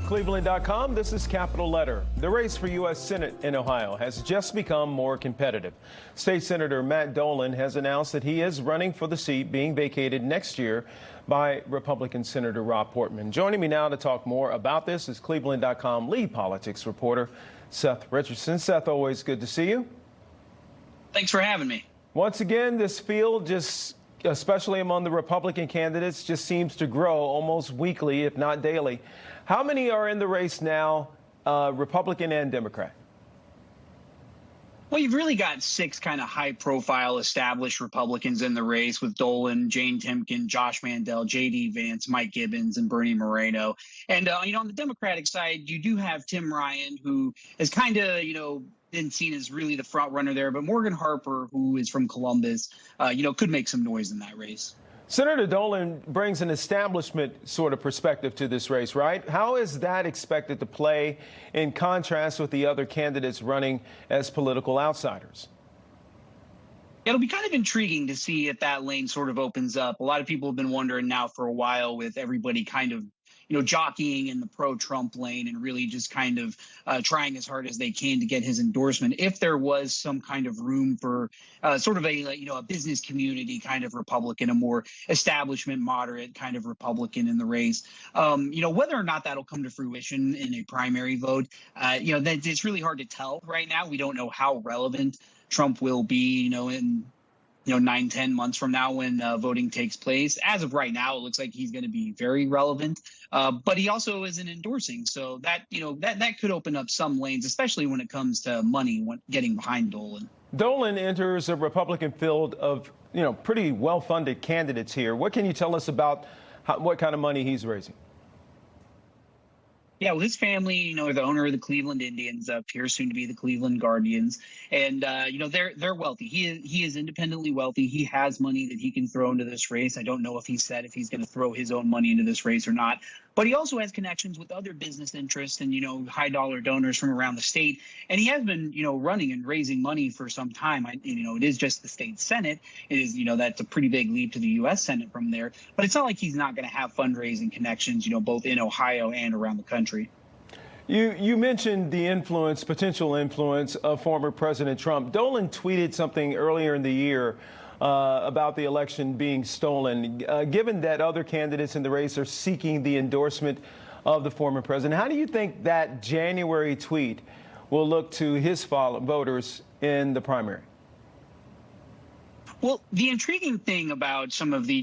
Cleveland.com, this is Capital Letter. The race for U.S. Senate in Ohio has just become more competitive. State Senator Matt Dolan has announced that he is running for the seat being vacated next year by Republican Senator Rob Portman. Joining me now to talk more about this is Cleveland.com lead politics reporter Seth Richardson. Seth, always good to see you. Thanks for having me. Once again, this field, especially among the Republican candidates, just seems to grow almost weekly, if not daily. How many are in the race now, Republican and Democrat? Well, you've really got six kind of high-profile established Republicans in the race with Dolan, Jane Timken, Josh Mandel, J.D. Vance, Mike Gibbons, and Bernie Moreno. And, on the Democratic side, you do have Tim Ryan, who is kind of, been seen as really the front runner there. But Morgan Harper, who is from Columbus, could make some noise in that race. Senator Dolan brings an establishment sort of perspective to this race, right? How is that expected to play in contrast with the other candidates running as political outsiders? It'll be kind of intriguing to see if that lane sort of opens up. A lot of people have been wondering now for a while, with everybody kind of jockeying in the pro-Trump lane and really just kind of trying as hard as they can to get his endorsement. If there was some kind of room for sort of a business community kind of Republican, a more establishment moderate kind of Republican in the race, whether or not that'll come to fruition in a primary vote, that it's really hard to tell right now. We don't know how relevant Trump will be, in 9-10 months from now when voting takes place. As of right now, it looks like he's going to be very relevant, but he also isn't endorsing. So that could open up some lanes, especially when it comes to money getting behind Dolan. Dolan enters a Republican field of, pretty well-funded candidates here. What can you tell us about what kind of money he's raising? Yeah, well, his family, are the owner of the Cleveland Indians up here, soon to be the Cleveland Guardians, and they're wealthy. He is independently wealthy. He has money that he can throw into this race. I don't know if he said if he's going to throw his own money into this race or not, but he also has connections with other business interests and high dollar donors from around the state. And he has been running and raising money for some time. It is just the state Senate. It is that's a pretty big leap to the U.S. Senate from there. But it's not like he's not going to have fundraising connections, both in Ohio and around the country. You mentioned the potential influence of former President Trump. Dolan tweeted something earlier in the year about the election being stolen. Given that other candidates in the race are seeking the endorsement of the former president, how do you think that January tweet will look to his voters in the primary? Well, the intriguing thing about some of the